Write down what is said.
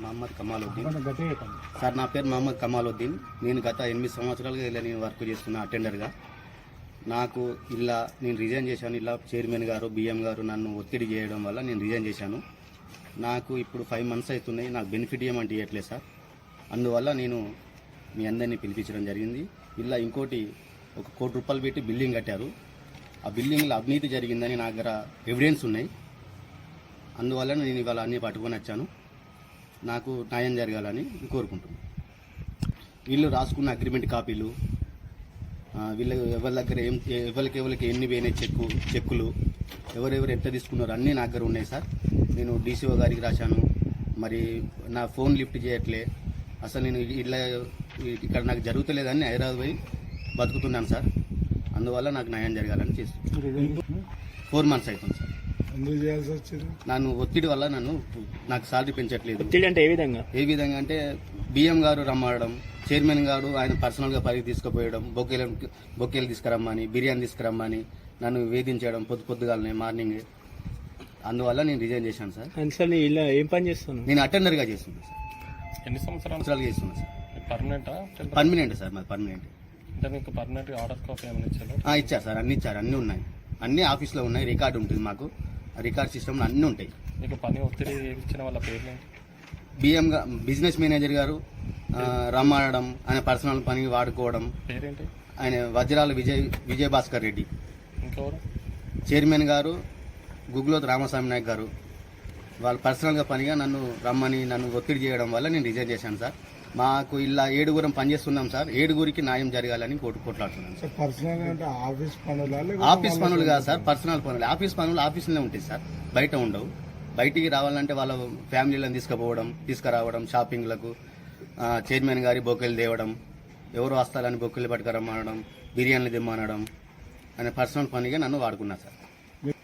Mohammed Kamaluddin sir. నా పేరు మహమ్మద్ కమాలుద్దీన్. నేను గత 8 సంవత్సరాలుగా ఇలా నేను వర్క్ చేస్తున్నా అటెండర్గా. నాకు ఇలా నేను రిజైన్ చేశాను. ఇలా చైర్మన్ గారు బిఎం గారు నన్ను ఒత్తిడి చేయడం వల్ల నేను రిజైన్ చేశాను. నాకు ఇప్పుడు 5 months అవుతున్నాయి. నాకు బెనిఫిట్ ఏమంటే ఇవ్వట్లేదు సార్. అందువల్ల నేను మీ అందరినీ పిలిపించడం జరిగింది. ఇలా ఇంకోటి 1 కోటి రూపాయలు పెట్టి బిల్డింగ్ కట్టారు. ఆ బిల్డింగ్లో అవినీతి జరిగిందని నా దగ్గర ఎవిడెన్స్ ఉన్నాయి. అందువల్ల నేను ఇవాళ అన్నీ పట్టుకొని వచ్చాను. నాకు న్యాయం జరగాలని కోరుకుంటున్నాను. వీళ్ళు రాసుకున్న అగ్రిమెంట్ కాపీలు, వీళ్ళు ఎవరి దగ్గర ఎవరికి ఎన్ని పోయినాయి చెక్కులు, ఎవరెవరు ఎంత తీసుకున్నారు అన్నీ నా దగ్గర ఉన్నాయి సార్. నేను డీసీఓ గారికి రాశాను. మరి నా ఫోన్ లిఫ్ట్ చేయట్లే. అసలు నేను ఇలా ఇక్కడ నాకు జరుగుతలేదని హైదరాబాద్ పోయి బతుకుతున్నాను సార్. అందువల్ల నాకు న్యాయం జరగాలని చేస్తున్నాను. 4 months అవుతుంది సార్. నన్ను ఒత్తిడి వల్ల నాకు సాలరీ పెంచట్లేదు. ఒత్తిడి అంటే ఏ విధంగా అంటే బిఎం గారు రమ్మడం, చైర్మన్ గారు ఆయన పర్సనల్గా పైకి తీసుకుపోయడం, బొకేలు తీసుకురమ్మని, బిర్యానీ తీసుకురమ్మని నన్ను వేధించడం పొద్దుగాలనే మార్నింగ్. అందువల్ల నేను రిజైన్ చేశాను సార్. అసలు ఇలా ఏం పని చేస్తాను? నేను అటెండర్గా చేస్తున్నాను సార్. ఎన్ని సంవత్సరాలు చేస్తున్నాను సార్. Permanent sir. మాది పర్మనెంట్. అంటే మీకు పర్మనెంట్ ఆర్డర్ కాపీ ఏమైనా ఇచ్చారు? ఇచ్చారు సార్. అన్ని ఇచ్చారు. అన్నీ ఉన్నాయి. అన్నీ ఆఫీస్లో ఉన్నాయి. రికార్డు ఉంటుంది మాకు. రికార్డ్ సిస్టమ్లో అన్నీ ఉంటాయి. మీకు పని ఒత్తిడి ఇచ్చిన వాళ్ళ పేర్లు బిఎం బిజినెస్ మేనేజర్ గారు రమ్మడం, ఆయన పర్సనల్ పనికి వాడుకోవడం. పేరేంటి? ఆయన వజ్రాల విజయ్ భాస్కర్ రెడ్డి. ఇంకెవరు? చైర్మన్ గారు గుగ్లోత్ రామస్వామి నాయక్ గారు. వాళ్ళు పర్సనల్గా పనిగా నన్ను ఒత్తిడి చేయడం వల్ల నేను రిజైన్ చేశాను సార్. మాకు ఇలా 7 పనిచేస్తున్నాం సార్. 7 న్యాయం జరగాలని కొట్లాడుతున్నాను సార్. ఆఫీస్ పనులు కాదు సార్, పర్సనల్ పనులు. ఆఫీస్ పనులు ఆఫీసులోనే ఉంటాయి సార్, బయట ఉండవు. బయటికి రావాలంటే వాళ్ళ ఫ్యామిలీలను తీసుకురావడం, షాపింగ్లకు, చైర్మన్ గారి బొకేలు తేవడం, ఎవరు వస్తారని బొకేలు పట్టుకురమ్మనడం, బిర్యానీలు తెమ్మనడం అనే పర్సనల్ పనిగా నన్ను వాడుకున్నా సార్.